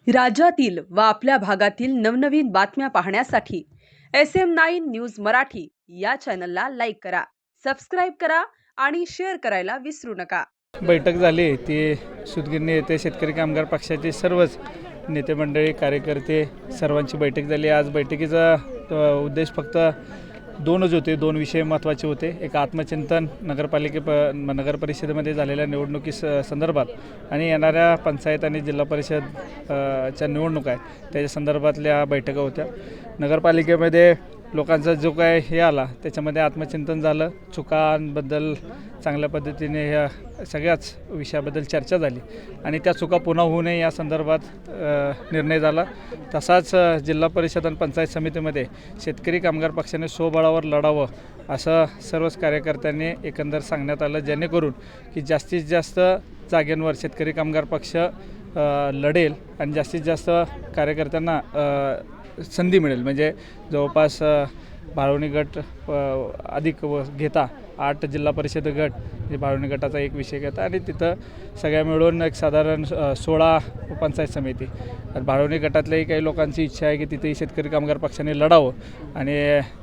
राज्यातील व आपल्या भागातील नवनवीन बातम्या पाहण्यासाठी SM9 न्यूज मराठी या चॅनलला लाईक करा, सबस्क्राईब करा आणि शेअर करायला विसरू नका। बैठक झाली ती सुदगिरणी येथे शेतकरी कामगार पक्षाचे सर्वच नेते मंडळी कार्यकर्ते सर्वांची बैठक झाली। आज बैठकीचा उद्देश फक्त दोनच होते, दोन विषय महत्त्वाचे होते। एक आत्मचिंतन नगर परिषदेमध्ये झालेल्या निवडणुकी संदर्भात आणि येणाऱ्या पंचायत आणि जिल्हा परिषद च्या निवडणूक आहे त्याच्या संदर्भातल्या बैठका होत्या। नगरपालिकेमध्ये लोकांचा जो काय हे आला त्याच्यामध्ये आत्मचिंतन झालं, चुकांबद्दल चांगल्या पद्धतीने ह्या सगळ्याच विषयाबद्दल चर्चा झाली आणि त्या चुका पुन्हा होऊ नये या संदर्भात निर्णय झाला। तसाच जिल्हा परिषद आणि पंचायत समितीमध्ये शेतकरी कामगार पक्षाने स्वबळावर लढावं असं सर्वच कार्यकर्त्यांनी एकंदर सांगण्यात आलं, जेणेकरून की जास्तीत जास्त जागेंवर शेतकरी कामगार पक्ष लढेल आणि जास्तीत जास्त कार्यकर्त्यांना संधी मिळेल। म्हणजे जवळपास भाळवणी गट अधिक घेता 8 जिल्हा परिषद गट जे भाळवणी गटाचा एक विषय घेता आणि तिथं सगळ्या मिळून एक साधारण 16 पंचायत समिती। भाळवणी गटातल्याही काही लोकांची इच्छा आहे की तिथेही शेतकरी कामगार पक्षाने लढावं आणि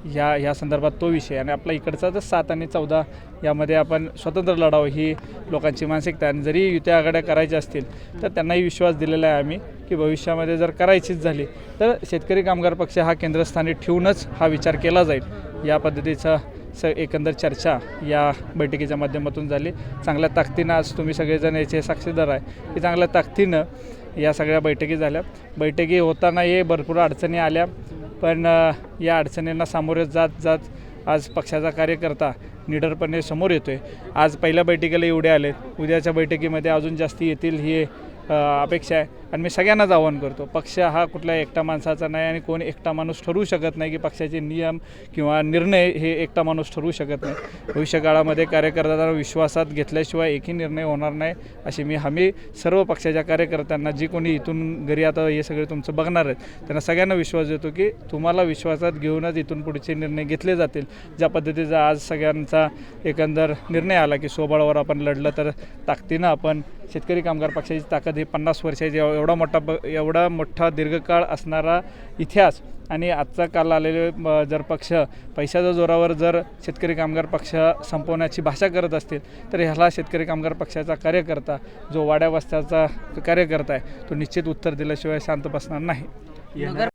ह्या संदर्भात तो विषय आणि आपला इकडचा तर 7 आणि 14 यामध्ये आपण स्वतंत्र लढावं ही लोकांची मानसिकता। आणि जरी युती आघाड्या करायच्या असतील तर त्यांनाही विश्वास दिलेला आहे आम्ही की भविष्यामध्ये जर करायचीच झाली तर शेतकरी कामगार पक्ष हा केंद्रस्थानी ठेवूनच हा विचार केला जाईल। या पद्धतीचा एकंदर चर्चा या बैठकीच्या माध्यमातून झाली। चांगल्या ताकदीनं आज तुम्ही सगळेजण याचे साक्षीदार आहे की चांगल्या ताकदीनं या सगळ्या बैठकी झाल्या। बैठकी होताना भरपूर अडचणी आल्या, पण या अडचणींना सामोरे जात आज पक्षाचा कार्यकर्ता निडरपणे समोर येतोय। आज पहिल्या बैठकीला एवढे आले, उद्याच्या बैठकीमध्ये अजून जास्ती येतील ही अपेक्षा आहे। आणि मी सगळ्यांनाच आवाहन करतो, पक्ष हा कुठल्या एकटा माणसाचा नाही आणि कोण एकटा माणूस ठरवू शकत नाही की पक्षाचे नियम किंवा निर्णय हे एकटा माणूस ठरवू शकत नाही। भविष्यकाळामध्ये कार्यकर्त्यांना विश्वासात घेतल्याशिवाय एकही निर्णय होणार नाही अशी मी हमी सर्व पक्षाच्या कार्यकर्त्यांना, जी कोणी इथून घरी आता हे सगळे तुमचं बघणार आहेत त्यांना सगळ्यांना विश्वास देतो की तुम्हाला विश्वासात घेऊनच इथून पुढचे निर्णय घेतले जातील। ज्या पद्धतीचा आज सगळ्यांचा एकंदर निर्णय आला की स्वबळावर आपण लढलं तर ताकदीनं आपण शेतकरी कामगार पक्षाची ताकद ही 50 वर्षाची एवढा मोठा दीर्घकाळ असणारा इतिहास आणि आजचा काल आलेले जर पक्ष पैशाच्या जोरावर जर शेतकरी कामगार पक्ष संपवण्याची भाषा करत असतील तर ह्याला शेतकरी कामगार पक्षाचा कार्यकर्ता जो वाड्या वस्त्याचा कार्यकर्ता आहे तो निश्चित उत्तर दिल्याशिवाय शांत बसणार नाही।